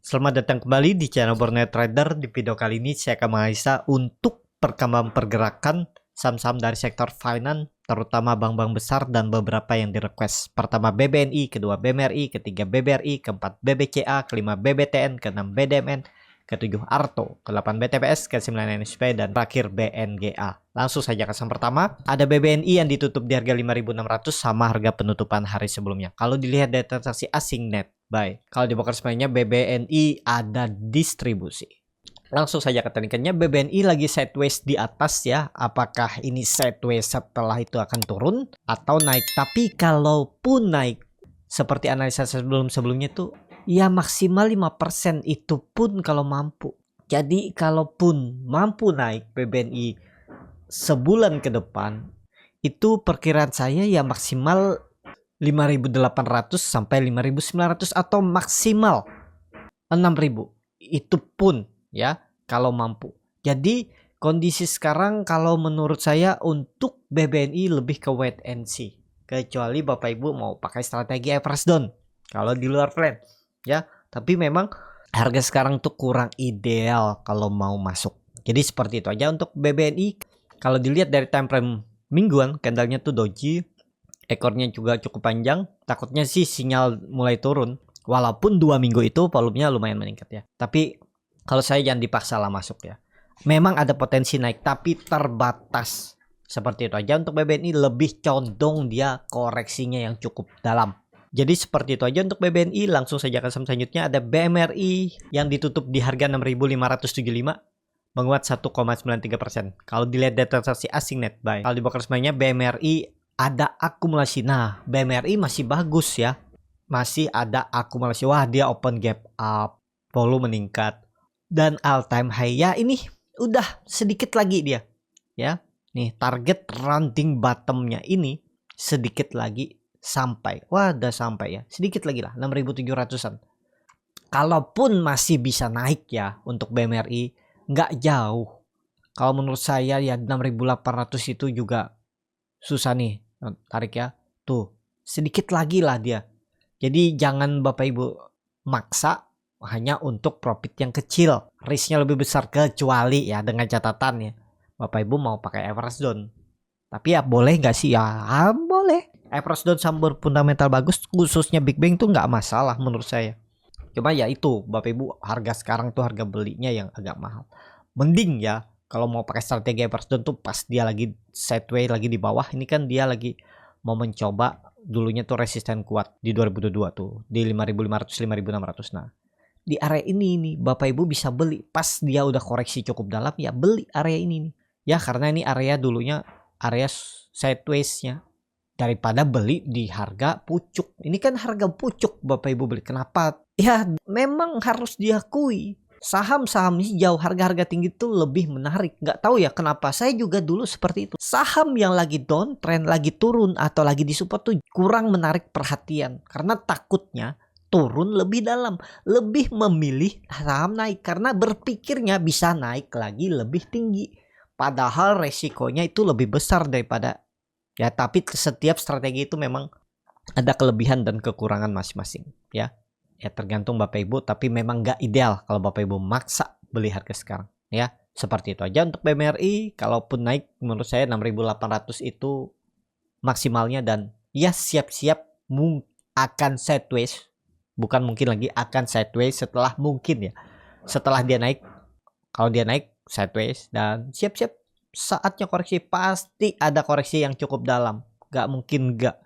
Selamat datang kembali di channel Borneo Trader. Di video kali ini saya akan menganalisa untuk perkembangan pergerakan saham-saham dari sektor finance, terutama bank-bank besar dan beberapa yang di request. Pertama BBNI, kedua BMRI, ketiga BBRI, keempat BBCA, kelima BBTN, keenam BDMN, ketujuh Arto, ke-8 BTPS, ke-9 NSP, dan terakhir BNGA. Langsung saja ke saham pertama. Ada BBNI yang ditutup di harga 5.600 sama harga penutupan hari sebelumnya. Kalau dilihat dari transaksi asing net buy, kalau di broker sebenarnya BBNI ada distribusi. Langsung saja ke teknikannya, BBNI lagi sideways di atas ya. Apakah ini sideways setelah itu akan turun atau naik? Tapi kalaupun naik seperti analisa sebelumnya tuh ya maksimal 5%, itu pun kalau mampu. Jadi kalaupun mampu naik BBNI sebulan ke depan, itu perkiraan saya ya maksimal 5.800 sampai 5.900 atau maksimal 6.000. Itu pun ya kalau mampu. Jadi kondisi sekarang kalau menurut saya untuk BBNI lebih ke wait and see. Kecuali Bapak Ibu mau pakai strategi average down kalau di luar plan ya. Tapi memang harga sekarang tuh kurang ideal kalau mau masuk. Jadi seperti itu aja untuk BBNI. Kalau dilihat dari time frame mingguan, candlenya tuh doji, ekornya juga cukup panjang. Takutnya sih sinyal mulai turun. Walaupun 2 minggu itu volumenya lumayan meningkat ya. Tapi kalau saya jangan dipaksa lah masuk ya. Memang ada potensi naik tapi terbatas. Seperti itu aja untuk BBNI, lebih condong dia koreksinya yang cukup dalam. Jadi seperti itu aja untuk BBNI. Langsung saja ke saham selanjutnya, ada BMRI yang ditutup di harga 6.575, menguat 1,93%. Kalau dilihat dari transaksi asing net buy, kalau di broker semuanya BMRI ada akumulasi. Nah, BMRI masih bagus ya. Masih ada akumulasi. Wah, dia open gap up, volume meningkat, dan all time high ya. Ini udah sedikit lagi dia ya. Nih target rounding bottomnya ini sedikit lagi sampai. Wah, udah sampai ya. Sedikit lagi lah, 6.700-an. Kalaupun masih bisa naik ya untuk BMRI, nggak jauh. Kalau menurut saya ya 6.800 itu juga susah nih tarik ya. Tuh sedikit lagi lah dia. Jadi jangan Bapak Ibu maksa hanya untuk profit yang kecil. Risknya lebih besar, kecuali ya dengan catatan ya Bapak Ibu mau pakai average down. Tapi ya boleh nggak sih ya? Boleh. Average down sama fundamental bagus, khususnya Big Bang tuh nggak masalah menurut saya. Cuma ya itu Bapak Ibu, harga sekarang tuh harga belinya yang agak mahal. Mending ya kalau mau pakai strategi average down tuh pas dia lagi sideways, lagi di bawah. Ini kan dia lagi mau mencoba, dulunya tuh resisten kuat di 2022 tuh di 5.500 5.600. Nah, di area ini nih Bapak Ibu bisa beli pas dia udah koreksi cukup dalam ya, beli area ini nih. Ya karena ini area dulunya area sideways-nya, daripada beli di harga pucuk. Ini kan harga pucuk Bapak Ibu beli. Kenapa? Ya memang harus diakui, saham-saham hijau harga-harga tinggi itu lebih menarik. Nggak tahu ya kenapa, saya juga dulu seperti itu. Saham yang lagi downtrend, lagi turun atau lagi di support tuh kurang menarik perhatian. Karena takutnya turun lebih dalam. Lebih memilih saham naik karena berpikirnya bisa naik lagi lebih tinggi. Padahal resikonya itu lebih besar daripada ya. Tapi setiap strategi itu memang ada kelebihan dan kekurangan masing-masing ya. Ya tergantung Bapak Ibu, tapi memang nggak ideal kalau Bapak Ibu maksa beli harga sekarang ya. Seperti itu aja untuk BMRI. Kalaupun naik menurut saya 6.800 itu maksimalnya, dan ya siap-siap akan sideways. Bukan mungkin lagi, akan sideways setelah mungkin ya. Setelah dia naik, kalau dia naik sideways, dan siap-siap saatnya koreksi. Pasti ada koreksi yang cukup dalam, nggak mungkin nggak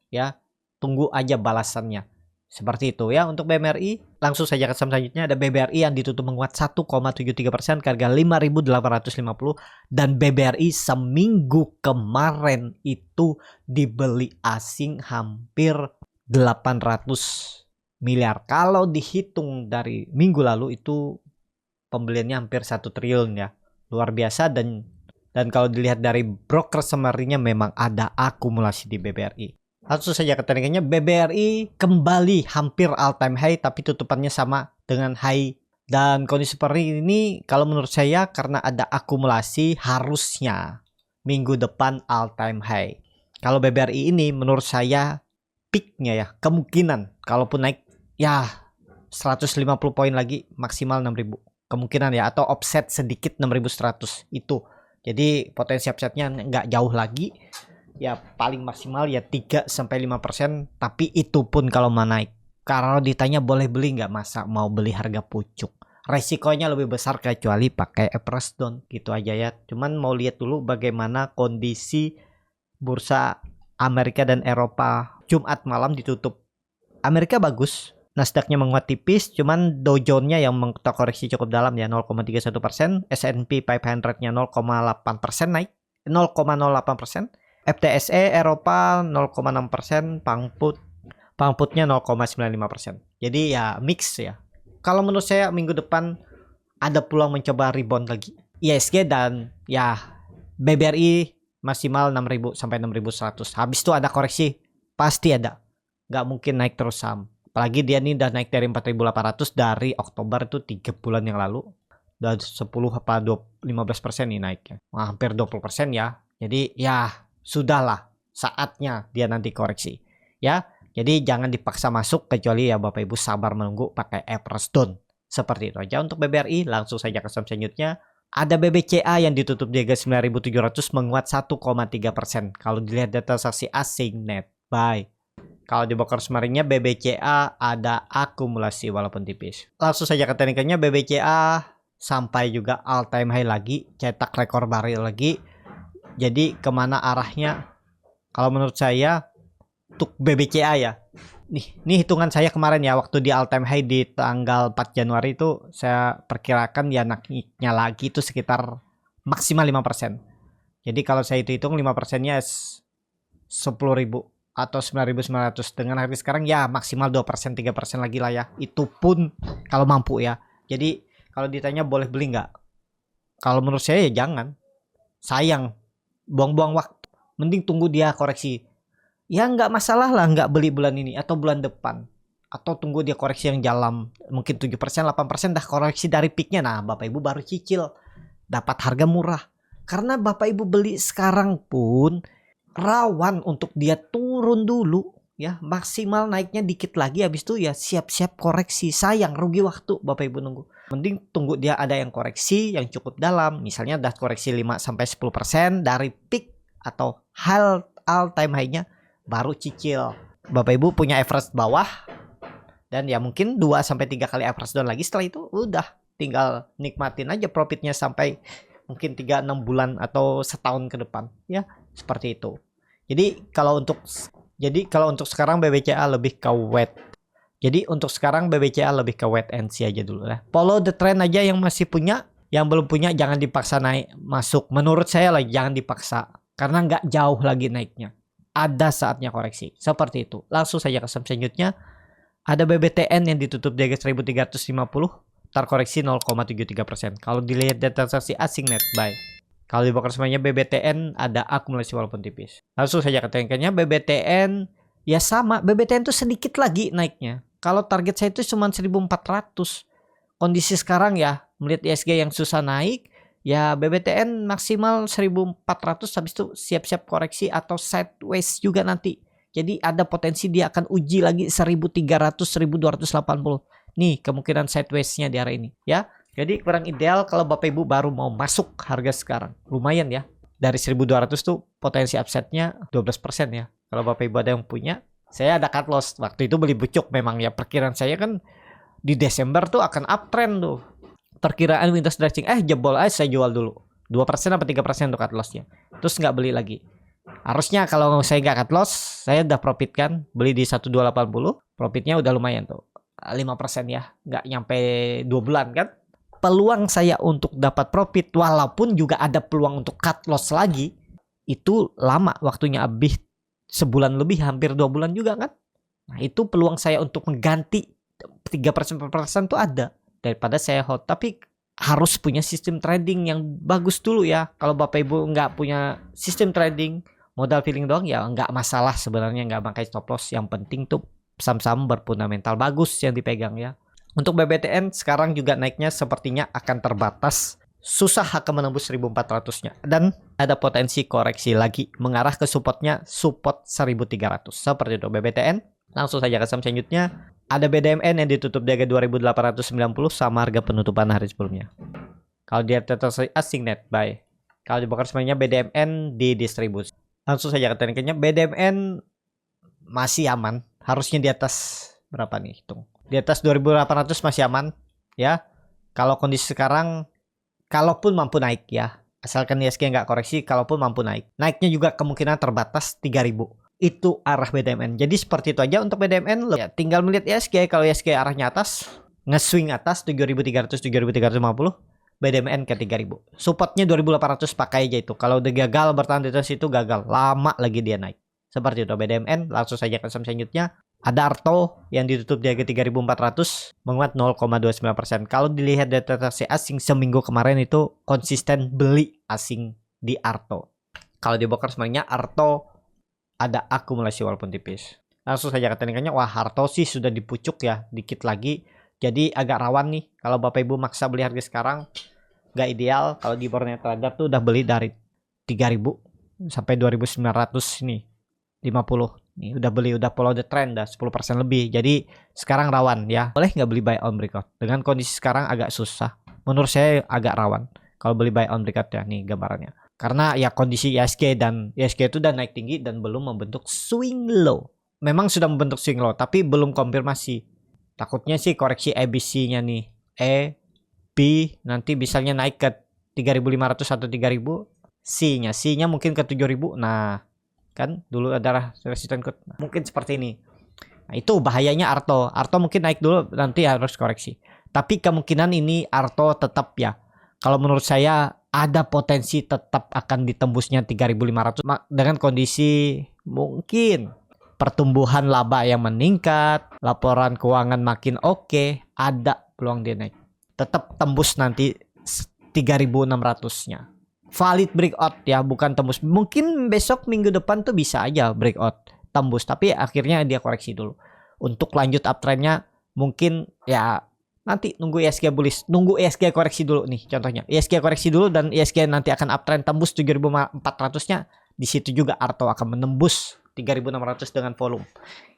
ya. Tunggu aja balasannya. Seperti itu ya untuk BMRI. Langsung saja ke saham selanjutnya, ada BBRI yang ditutup menguat 1,73% ke harga 5.850, dan BBRI seminggu kemarin itu dibeli asing hampir 800 miliar. Kalau dihitung dari minggu lalu itu pembeliannya hampir 1 triliun ya. Luar biasa. Dan kalau dilihat dari broker summary-nya memang ada akumulasi di BBRI. Langsung saja ke tekniknya, BBRI kembali hampir all time high tapi tutupannya sama dengan high. Dan kondisi seperti ini kalau menurut saya karena ada akumulasi harusnya minggu depan all time high. Kalau BBRI ini menurut saya peaknya ya, kemungkinan kalaupun naik ya 150 poin lagi maksimal 6.000 kemungkinan ya, atau offset sedikit 6.100 itu. Jadi potensi offsetnya nggak jauh lagi ya, paling maksimal ya 3-5%, tapi itu pun kalau mau naik. Kalau ditanya boleh beli nggak, masa mau beli harga pucuk, resikonya lebih besar kecuali pakai average down gitu aja ya. Cuman mau lihat dulu bagaimana kondisi bursa Amerika dan Eropa. Jumat malam ditutup Amerika bagus, Nasdaq-nya menguat tipis, cuman Dow Jones-nya yang terkoreksi cukup dalam ya 0,31%, S&P 500-nya 0,8% naik, 0,08%, FTSE Eropa 0,6%, Frankfurt-nya 0,95%. Jadi ya mix ya. Kalau menurut saya minggu depan ada peluang mencoba rebound lagi ISG dan ya BBRI maksimal 6.000 sampai 6.100. Habis itu ada koreksi, pasti ada. Nggak mungkin naik terus saham. Apalagi dia nih udah naik dari 4.800 dari Oktober itu 3 bulan yang lalu. Dan 10 apa 15% nih naiknya. Hampir 20% ya. Jadi ya sudahlah, saatnya dia nanti koreksi. Ya, jadi jangan dipaksa masuk kecuali ya Bapak Ibu sabar menunggu pakai average down. Seperti itu aja untuk BBRI. Langsung saja ke saham selanjutnya. Ada BBCA yang ditutup di harga 9.700 menguat 1,3%. Kalau dilihat data transaksi asing net buy. Kalau di broker kemarinnya BBCA ada akumulasi walaupun tipis. Langsung saja ke teknikalnya, BBCA sampai juga all time high lagi, cetak rekor baru lagi. Jadi kemana arahnya? Kalau menurut saya untuk BBCA ya, nih hitungan saya kemarin ya, waktu di all time high di tanggal 4 Januari itu saya perkirakan ya naiknya lagi itu sekitar maksimal 5%. Jadi kalau saya hitung 5%-nya 10.000 atau 9.900, dengan harga sekarang ya maksimal 2%, 3% lagi lah ya. Itu pun kalau mampu ya. Jadi kalau ditanya boleh beli nggak? Kalau menurut saya ya jangan. Sayang, buang-buang waktu. Mending tunggu dia koreksi. Ya nggak masalah lah nggak beli bulan ini atau bulan depan. Atau tunggu dia koreksi yang dalam mungkin 7%, 8% dah koreksi dari peaknya. Nah Bapak Ibu baru cicil. Dapat harga murah. Karena Bapak Ibu beli sekarang pun rawan untuk dia turun dulu ya, maksimal naiknya dikit lagi, habis itu ya siap-siap koreksi. Sayang, rugi waktu Bapak Ibu nunggu. Mending tunggu dia ada yang koreksi yang cukup dalam, misalnya udah koreksi 5-10% dari peak atau all time high-nya, baru cicil. Bapak Ibu punya average bawah dan ya mungkin 2-3 kali average down lagi, setelah itu udah tinggal nikmatin aja profitnya sampai mungkin 3-6 bulan atau setahun ke depan ya. Seperti itu. Jadi kalau untuk sekarang BBCA lebih ke wait. Jadi untuk sekarang BBCA lebih ke wait and see aja dulu ya. Follow the trend aja yang masih punya, yang belum punya jangan dipaksa naik masuk. Menurut saya lah jangan dipaksa karena nggak jauh lagi naiknya. Ada saatnya koreksi. Seperti itu. Langsung saja ke saham selanjutnya. Ada BBTN yang ditutup di harga 1.350, terkoreksi 0,73%. Kalau dilihat data transaksi asing net buy. Kalau di broker semuanya BBTN ada akumulasi walaupun tipis. Langsung saja ke teknikalnya, BBTN ya sama. BBTN itu sedikit lagi naiknya. Kalau target saya itu cuma 1.400. Kondisi sekarang ya melihat ISG yang susah naik, ya BBTN maksimal 1.400, habis itu siap-siap koreksi atau sideways juga nanti. Jadi ada potensi dia akan uji lagi 1.300, 1.280. Nih kemungkinan sideways-nya di arah ini ya. Jadi kurang ideal kalau Bapak Ibu baru mau masuk harga sekarang. Lumayan ya. Dari 1.200 tuh potensi upside-nya 12% ya. Kalau Bapak Ibu ada yang punya. Saya ada cut loss. Waktu itu beli bucuk memang ya. Perkiraan saya kan di Desember tuh akan uptrend tuh. Perkiraan Windows stretching. Jebol aja saya jual dulu. 2% apa 3% untuk cut loss-nya. Terus nggak beli lagi. Harusnya kalau saya nggak cut loss, saya udah profit kan. Beli di 1280. Profitnya udah lumayan tuh. 5% ya. Nggak nyampe 2 bulan kan. Peluang saya untuk dapat profit walaupun juga ada peluang untuk cut loss lagi itu lama waktunya, habis sebulan lebih, hampir 2 bulan juga kan. Nah itu peluang saya untuk mengganti 3% tuh ada daripada saya hold. Tapi harus punya sistem trading yang bagus dulu ya. Kalau Bapak Ibu nggak punya sistem trading, modal feeling doang ya nggak masalah sebenarnya, nggak pakai stop loss. Yang penting tuh saham-saham berfundamental bagus yang dipegang ya. Untuk BBTN sekarang juga naiknya sepertinya akan terbatas. Susah akan menembus 1.400-nya. Dan ada potensi koreksi lagi mengarah ke support 1.300. Seperti itu BBTN. Langsung saja ke saham selanjutnya. Ada BDMN yang ditutup di harga 2.890 sama harga penutupan hari sebelumnya. Kalau dia tetap asing net buy. Kalau dibakar semuanya BDMN di distribusi. Langsung saja ke tekniknya. BDMN masih aman. Harusnya di atas berapa nih? Hitung. Di atas 2.800 masih aman ya. Kalau kondisi sekarang, kalaupun mampu naik ya, asalkan ISG nggak koreksi, kalaupun mampu naik. Naiknya juga kemungkinan terbatas 3.000. Itu arah BDMN. Jadi seperti itu aja untuk BDMN. Ya, tinggal melihat ISG. Kalau ISG arahnya atas, nge-swing atas 7.300, 7.350. BDMN ke 3.000. Supportnya 2.800, pakai aja itu. Kalau udah gagal bertahan di atas itu, gagal. Lama lagi dia naik. Seperti itu BDMN. Langsung saja ke saham selanjutnya. Ada Arto yang ditutup di harga 3.400, menguat 0,29%. Kalau dilihat dari transaksi asing seminggu kemarin itu konsisten beli asing di Arto. Kalau dibongkar semuanya, Arto ada akumulasi walaupun tipis. Langsung saja ke teknikannya. Wah, Arto sih sudah dipucuk ya, dikit lagi. Jadi agak rawan nih. Kalau Bapak Ibu maksa beli harga sekarang, nggak ideal. Kalau di Borneo Trader tuh udah beli dari 3.000 sampai 2.900 nih. 50 nih udah beli, udah follow the trend dah 10% lebih. Jadi sekarang rawan ya. Boleh nggak beli buy on breakout? Dengan kondisi sekarang agak susah. Menurut saya agak rawan kalau beli buy on breakout ya, nih gambarannya. Karena ya kondisi ISG dan ISG itu udah naik tinggi dan belum membentuk swing low. Memang sudah membentuk swing low tapi belum konfirmasi. Takutnya sih koreksi ABC-nya nih. E, B nanti misalnya naik ke 3.500 atau 3.000. C-nya mungkin ke 7.000. Nah, kan dulu adalah resisten code. Mungkin seperti ini. Nah, itu bahayanya Arto. Arto mungkin naik dulu, nanti harus koreksi. Tapi kemungkinan ini Arto tetap ya. Kalau menurut saya ada potensi tetap akan ditembusnya 3.500 dengan kondisi mungkin pertumbuhan laba yang meningkat, laporan keuangan makin oke, ada peluang dia naik. Tetap tembus nanti 3.600-nya. Valid breakout ya, bukan tembus. Mungkin besok minggu depan tuh bisa aja breakout tembus, tapi akhirnya dia koreksi dulu. Untuk lanjut uptrendnya mungkin ya nanti nunggu ISG bullish, nunggu ISG koreksi dulu nih contohnya. ISG koreksi dulu dan ISG nanti akan uptrend tembus 7.400-nya. Di situ juga Arto akan menembus 3.600 dengan volume.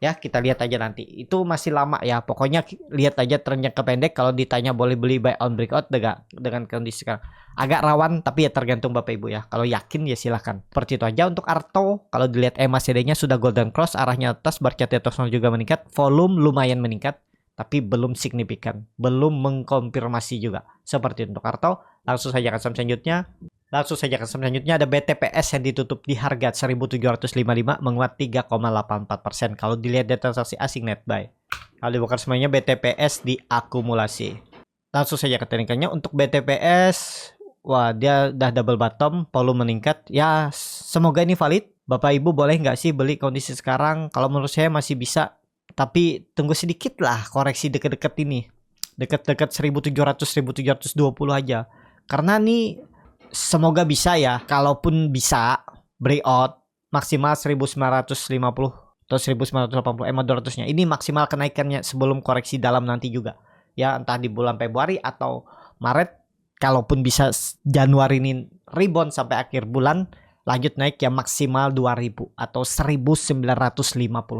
Ya, kita lihat aja nanti. Itu masih lama ya. Pokoknya lihat aja tren jangka pendek. Kalau ditanya boleh beli buy on breakout dengan kondisi sekarang. Agak rawan tapi ya tergantung Bapak Ibu ya. Kalau yakin ya silahkan. Seperti itu aja untuk Arto. Kalau dilihat MACD-nya sudah golden cross, arahnya atas, bercat tektonik juga meningkat, volume lumayan meningkat, tapi belum signifikan, belum mengkonfirmasi juga. Seperti untuk Arto. Langsung saja ke saham selanjutnya. Ada BTPS yang ditutup di harga 1.755, menguat 3,84%. Kalau dilihat dari transaksi asing net buy. Kalau dibongkar semuanya BTPS diakumulasi. Langsung saja ke teknikannya. Untuk BTPS, wah dia udah double bottom, volume meningkat. Ya semoga ini valid. Bapak Ibu boleh nggak sih beli kondisi sekarang? Kalau menurut saya masih bisa. Tapi tunggu sedikit lah koreksi deket-deket ini. Deket-deket 1.700, 1.720 aja. Karena nih semoga bisa ya. Kalaupun bisa breakout maksimal 1.950 atau 1.980 200-nya. Ini maksimal kenaikannya sebelum koreksi dalam nanti juga. Ya entah di bulan Februari atau Maret. Kalaupun bisa Januari ini rebound sampai akhir bulan, lanjut naik ya maksimal 2.000 atau 1.950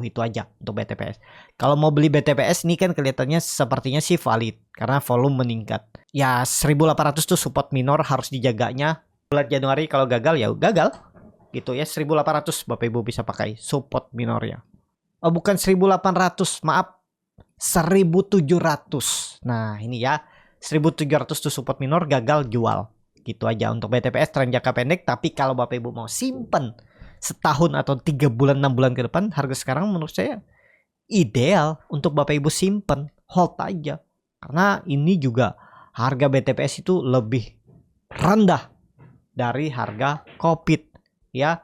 itu aja untuk BTPS. Kalau mau beli BTPS ini kan kelihatannya sepertinya sih valid karena volume meningkat. Ya 1.800 tuh support minor harus dijaganya. Bulan Januari kalau gagal ya gagal. Gitu ya 1.800 Bapak Ibu bisa pakai support minornya. Oh bukan 1.800, maaf. 1.700. Nah, ini ya 1.700 tuh support minor, gagal jual. Gitu aja untuk BTPS tren jangka pendek. Tapi kalau Bapak Ibu mau simpen setahun atau 3 bulan 6 bulan ke depan, harga sekarang menurut saya ideal untuk Bapak Ibu simpen, hold aja. Karena ini juga harga BTPS itu lebih rendah dari harga Kopit ya.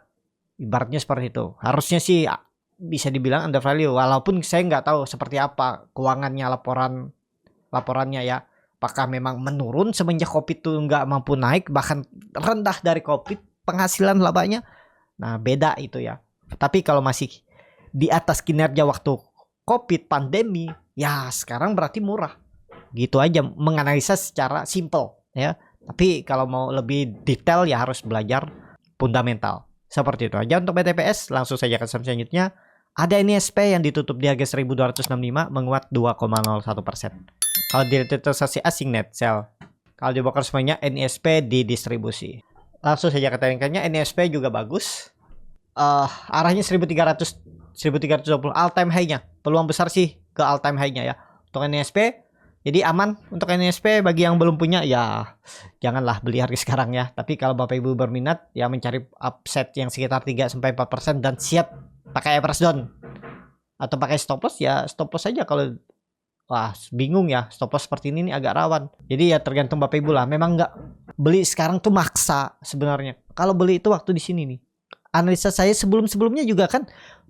Ibaratnya seperti itu. Harusnya sih bisa dibilang under value, walaupun saya nggak tahu seperti apa keuangannya laporannya ya. Apakah memang menurun semenjak Kopit tuh nggak mampu naik, bahkan rendah dari Kopit penghasilan labanya. Nah beda itu ya. Tapi kalau masih di atas kinerja waktu Kopit pandemi, ya sekarang berarti murah. Gitu aja menganalisa secara simple ya. Tapi kalau mau lebih detail ya harus belajar fundamental. Seperti itu aja untuk BTPS. Langsung saja ke saham selanjutnya. Ada NISP yang ditutup di harga 1265 menguat 2,01%. Kalau dilihat transaksi asing net sell. Kalau di broker semuanya NISP di distribusi. Langsung saja ke teknikalnya, NISP juga bagus. Arahnya 1300 1320 all time high-nya. Peluang besar sih ke all time high-nya ya. Untuk NISP jadi aman untuk NISP. Bagi yang belum punya ya janganlah beli harga sekarang ya. Tapi kalau Bapak Ibu berminat ya mencari upside yang sekitar 3-4% dan siap pakai average down atau pakai stop loss ya stop loss saja. Kalau wah bingung ya stop loss seperti ini nih agak rawan. Jadi ya tergantung Bapak Ibu lah. Memang nggak beli sekarang tuh maksa sebenarnya. Kalau beli itu waktu di sini nih. Analisa saya sebelumnya juga kan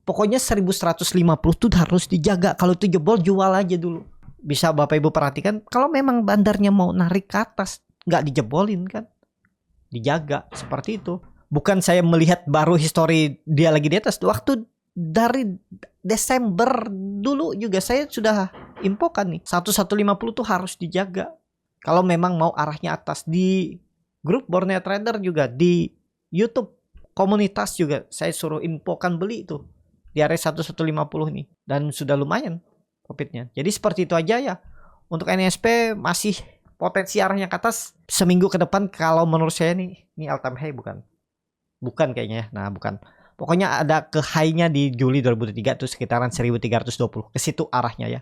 pokoknya 1150 tuh harus dijaga. Kalau itu jebol jual aja dulu. Bisa Bapak Ibu perhatikan kalau memang bandarnya mau narik ke atas nggak dijebolin kan. Dijaga seperti itu. Bukan saya melihat baru histori dia lagi di atas. Waktu dari Desember dulu juga saya sudah infokan nih 1150 tuh harus dijaga. Kalau memang mau arahnya atas. Di grup Borneo Trader juga di YouTube komunitas juga saya suruh infokan beli itu di area 1150 nih dan sudah lumayan profitnya. Jadi seperti itu aja ya. Untuk NISP masih potensi arahnya ke atas seminggu ke depan kalau menurut saya nih. Ini all time high bukan? Bukan kayaknya ya. Nah, bukan. Pokoknya ada ke high-nya di Juli 2023 tuh sekitaran 1320. Ke situ arahnya ya.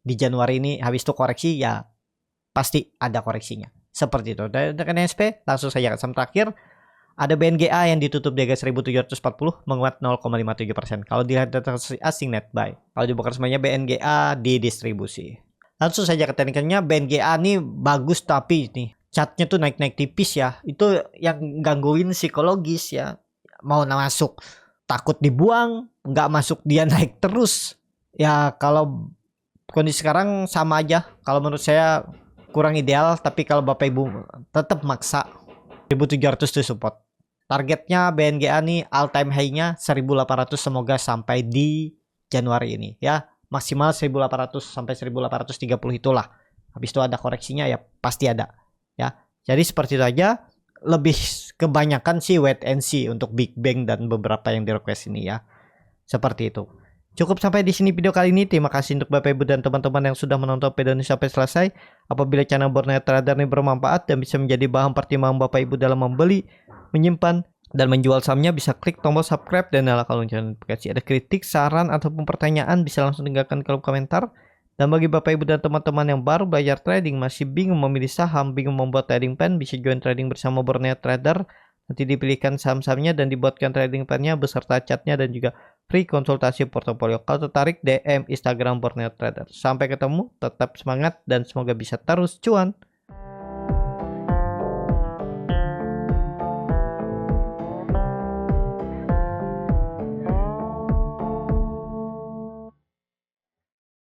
Di Januari ini habis itu koreksi ya pasti ada koreksinya. Seperti itu. Dan dengan NISP langsung saja ke saham terakhir. Ada BNGA yang ditutup di harga 1740 menguat 0,57%. Kalau dilihat transaksi asing net buy. Kalau dibongkar semuanya BNGA di distribusi. Langsung saja ke teknikalnya. BNGA nih bagus tapi nih chartnya tuh naik-naik tipis ya. Itu yang gangguin psikologis ya. Mau masuk takut dibuang, nggak masuk dia naik terus. Ya kalau kondisi sekarang sama aja. Kalau menurut saya kurang ideal. Tapi kalau Bapak Ibu tetap maksa 1700 tuh support. Targetnya BNGA nih all time high-nya 1800 semoga sampai di Januari ini ya. Maksimal 1800 sampai 1830 itulah. Habis itu ada koreksinya ya pasti ada ya. Jadi seperti itu aja. Lebih kebanyakan sih wait and see untuk Big Bang dan beberapa yang di request ini ya. Seperti itu. Cukup sampai di sini video kali ini. Terima kasih untuk Bapak Ibu dan teman-teman yang sudah menonton video ini sampai selesai. Apabila channel Borneo Trader ini bermanfaat dan bisa menjadi bahan pertimbangan Bapak Ibu dalam membeli, menyimpan, dan menjual sahamnya, bisa klik tombol subscribe dan nyalakan lonceng notifikasi. Ada kritik, saran, ataupun pertanyaan bisa langsung tinggalkan kolom komentar. Dan bagi Bapak Ibu dan teman-teman yang baru belajar trading, masih bingung memilih saham, bingung membuat trading plan, bisa join trading bersama Borneo Trader. Nanti dipilihkan saham-sahamnya dan dibuatkan trading plan-nya beserta chartnya dan juga free konsultasi portofolio. Kalau tertarik, DM Instagram Borneo Trader. Sampai ketemu, tetap semangat dan semoga bisa terus cuan.